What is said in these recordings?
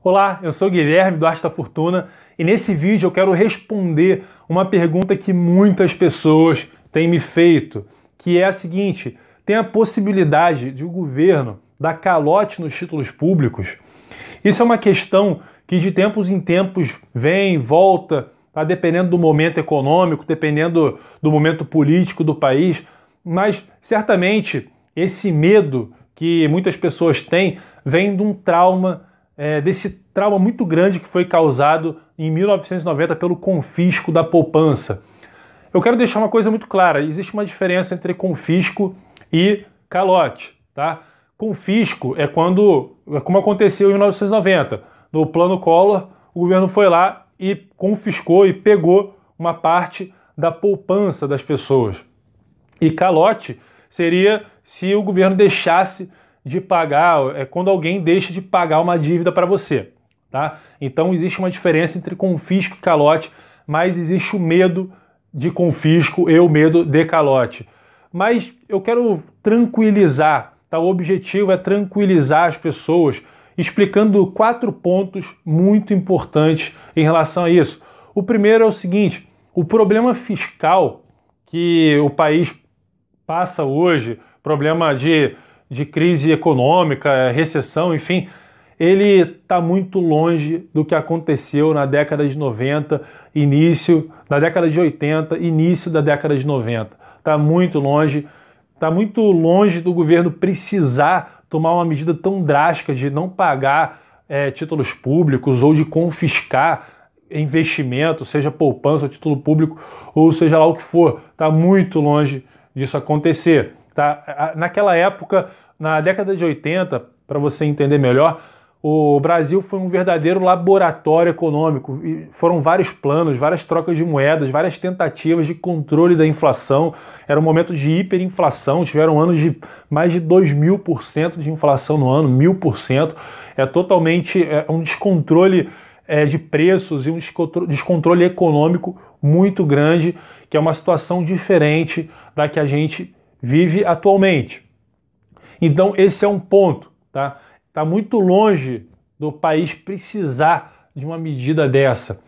Olá, eu sou o Guilherme do Arte da Fortuna e nesse vídeo eu quero responder uma pergunta que muitas pessoas têm me feito, que é a seguinte: tem a possibilidade de o governo dar calote nos títulos públicos? Isso é uma questão que de tempos em tempos vem e volta, tá? Dependendo do momento econômico, dependendo do momento político do país, mas certamente esse medo que muitas pessoas têm vem de um trauma, desse trauma muito grande que foi causado em 1990 pelo confisco da poupança. Eu quero deixar uma coisa muito clara: existe uma diferença entre confisco e calote, tá? Confisco é como aconteceu em 1990. No Plano Collor, o governo foi lá e confiscou e pegou uma parte da poupança das pessoas. E calote seria se o governo deixasse de pagar, quando alguém deixa de pagar uma dívida para você, tá? Então existe uma diferença entre confisco e calote, mas existe o medo de confisco e o medo de calote. Mas eu quero tranquilizar, tá? O objetivo é tranquilizar as pessoas, explicando 4 pontos muito importantes em relação a isso. O primeiro é o seguinte: o problema fiscal que o país passa hoje, problema de crise econômica, recessão, enfim, ele está muito longe do que aconteceu na década de 90, início da década de 80, início da década de 90. Está muito longe do governo precisar tomar uma medida tão drástica de não pagar títulos públicos ou de confiscar investimento, seja poupança ou título público, ou seja lá o que for. Está muito longe disso acontecer. Tá? Naquela época, na década de 80, para você entender melhor, o Brasil foi um verdadeiro laboratório econômico. E foram vários planos, várias trocas de moedas, várias tentativas de controle da inflação. Era um momento de hiperinflação, tiveram anos de mais de 2.000% de inflação no ano, 1.000%. É totalmente um descontrole de preços e um descontrole econômico muito grande, que é uma situação diferente da que a gente vive atualmente. Então esse é um ponto, tá? Está muito longe do país precisar de uma medida dessa.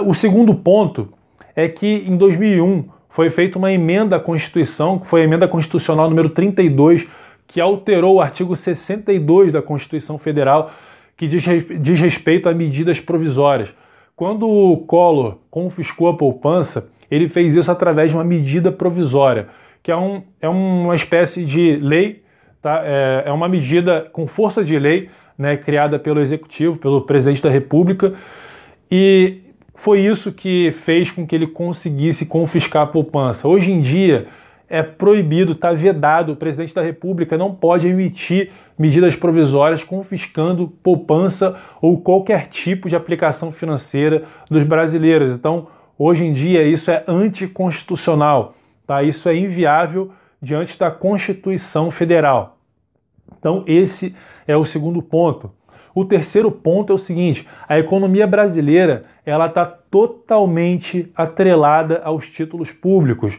O segundo ponto é que em 2001 foi feita uma emenda à Constituição, que foi a emenda constitucional número 32, que alterou o artigo 62 da Constituição Federal, que diz respeito a medidas provisórias. Quando o Collor confiscou a poupança, ele fez isso através de uma medida provisória, que é uma espécie de lei, tá? É uma medida com força de lei, né, criada pelo Executivo, pelo Presidente da República, e foi isso que fez com que ele conseguisse confiscar a poupança. Hoje em dia é proibido, está vedado, o Presidente da República não pode emitir medidas provisórias confiscando poupança ou qualquer tipo de aplicação financeira dos brasileiros. Então, hoje em dia, isso é anticonstitucional. Tá? Isso é inviável diante da Constituição Federal. Então esse é o segundo ponto. O terceiro ponto é o seguinte: a economia brasileira está totalmente atrelada aos títulos públicos.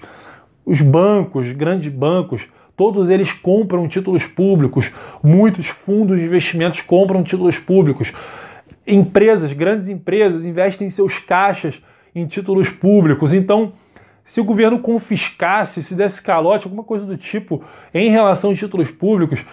Os bancos, grandes bancos, todos eles compram títulos públicos, muitos fundos de investimentos compram títulos públicos. Empresas, grandes empresas, investem seus caixas em títulos públicos. Então, se o governo confiscasse, se desse calote, alguma coisa do tipo, em relação aos títulos públicos,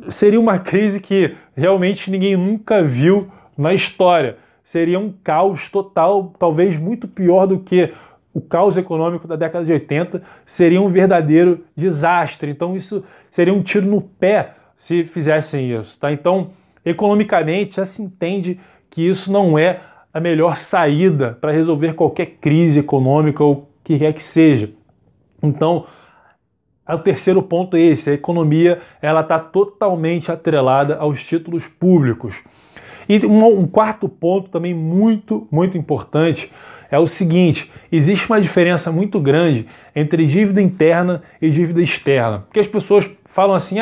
seria uma crise que realmente ninguém nunca viu na história. Seria um caos total, talvez muito pior do que o caos econômico da década de 80, seria um verdadeiro desastre. Então isso seria um tiro no pé se fizessem isso, tá? Então, economicamente, já se entende que isso não é a melhor saída para resolver qualquer crise econômica ou que quer que seja. Então, o terceiro ponto é esse: a economia está totalmente atrelada aos títulos públicos. E um quarto ponto também muito importante é o seguinte: existe uma diferença muito grande entre dívida interna e dívida externa. Porque as pessoas falam assim: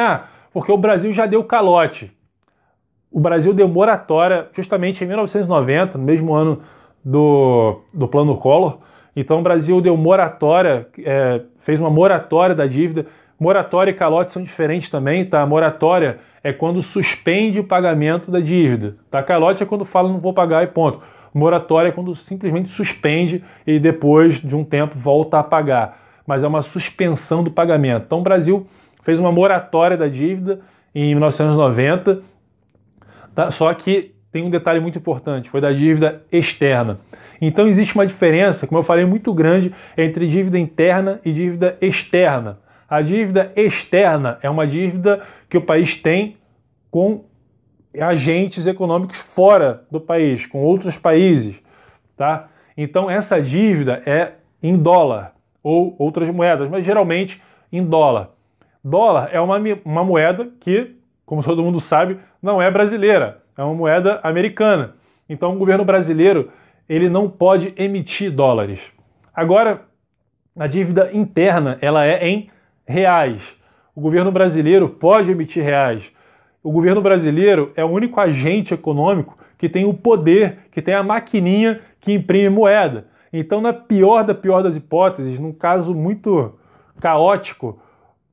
porque o Brasil já deu calote. O Brasil deu moratória justamente em 1990, no mesmo ano do Plano Collor. Então o Brasil deu moratória, fez uma moratória da dívida. Moratória e calote são diferentes também, tá? A moratória é quando suspende o pagamento da dívida. Tá? Calote é quando fala não vou pagar e ponto. Moratória é quando simplesmente suspende e depois de um tempo volta a pagar. Mas é uma suspensão do pagamento. Então o Brasil fez uma moratória da dívida em 1990, tá? Só que tem um detalhe muito importante, foi da dívida externa. Então existe uma diferença, como eu falei, muito grande entre dívida interna e dívida externa. A dívida externa é uma dívida que o país tem com agentes econômicos fora do país, com outros países, tá? Então essa dívida é em dólar ou outras moedas, mas geralmente em dólar. Dólar é uma moeda que, como todo mundo sabe, não é brasileira, é uma moeda americana. Então o governo brasileiro ele não pode emitir dólares. Agora, a dívida interna ela é em reais. O governo brasileiro pode emitir reais. O governo brasileiro é o único agente econômico que tem o poder, que tem a maquininha que imprime moeda. Então, na pior das hipóteses, num caso muito caótico,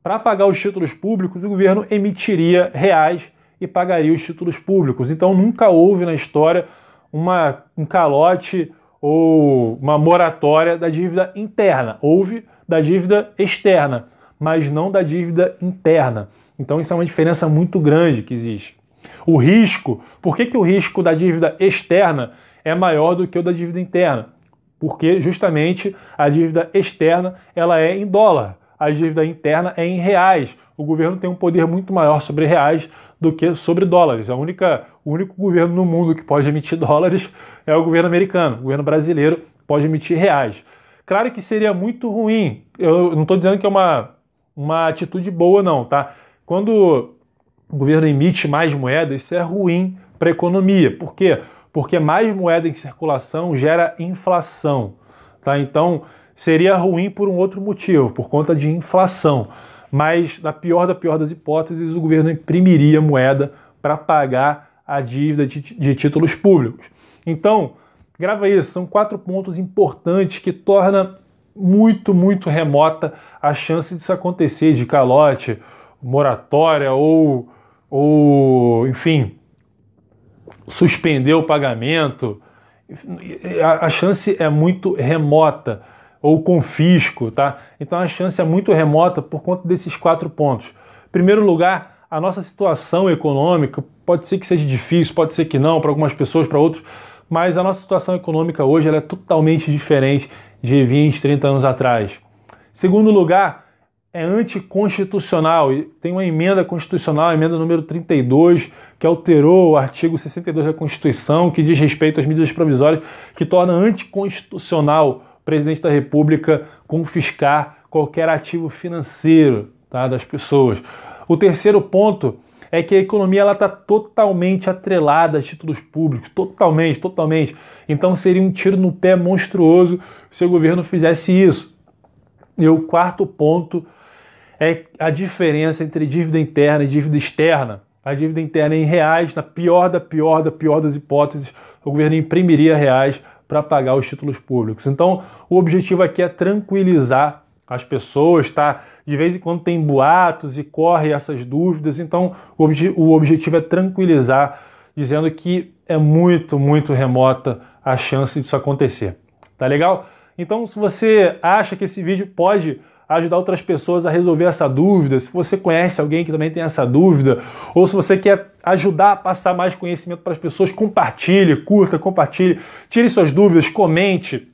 para pagar os títulos públicos, o governo emitiria reais e pagaria os títulos públicos. Então, nunca houve na história um calote ou uma moratória da dívida interna. Houve da dívida externa, mas não da dívida interna. Então isso é uma diferença muito grande que existe. O risco, por que o risco da dívida externa é maior do que o da dívida interna? Porque justamente a dívida externa ela é em dólar, a dívida interna é em reais. O governo tem um poder muito maior sobre reais do que sobre dólares. O único governo no mundo que pode emitir dólares é o governo americano. O governo brasileiro pode emitir reais. Claro que seria muito ruim, eu não estou dizendo que é uma atitude boa não, tá? Quando o governo emite mais moeda, isso é ruim para a economia. Por quê? Porque mais moeda em circulação gera inflação. Tá? Então, seria ruim por um outro motivo, por conta de inflação. Mas, na pior das hipóteses, o governo imprimiria moeda para pagar a dívida de títulos públicos. Então, grava isso, são 4 pontos importantes que tornam muito, muito remota a chance disso acontecer, de calote, moratória ou enfim, suspender o pagamento. A chance é muito remota, ou confisco, tá? Então a chance é muito remota por conta desses 4 pontos. Em primeiro lugar, a nossa situação econômica, pode ser que seja difícil, pode ser que não, para algumas pessoas, para outros, mas a nossa situação econômica hoje ela é totalmente diferente de 20, 30 anos atrás. Segundo lugar, é anticonstitucional e tem uma emenda constitucional, a emenda número 32, que alterou o artigo 62 da Constituição, que diz respeito às medidas provisórias, que torna anticonstitucional o presidente da República confiscar qualquer ativo financeiro, tá, das pessoas. O terceiro ponto é que a economia está totalmente atrelada a títulos públicos, totalmente. Então seria um tiro no pé monstruoso se o governo fizesse isso. E o quarto ponto é a diferença entre dívida interna e dívida externa. A dívida interna é em reais, na pior das hipóteses, o governo imprimiria reais para pagar os títulos públicos. Então, o objetivo aqui é tranquilizar as pessoas, tá? De vez em quando tem boatos e corre essas dúvidas, então o objetivo é tranquilizar, dizendo que é muito, muito remota a chance disso acontecer. Tá legal? Então, se você acha que esse vídeo pode ajudar outras pessoas a resolver essa dúvida, se você conhece alguém que também tem essa dúvida, ou se você quer ajudar a passar mais conhecimento para as pessoas, compartilhe, curta, compartilhe, tire suas dúvidas, comente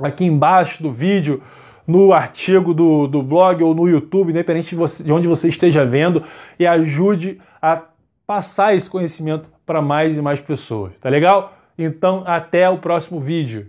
aqui embaixo do vídeo, no artigo do blog ou no YouTube, independente de onde você esteja vendo, e ajude a passar esse conhecimento para mais e mais pessoas, tá legal? Então, até o próximo vídeo.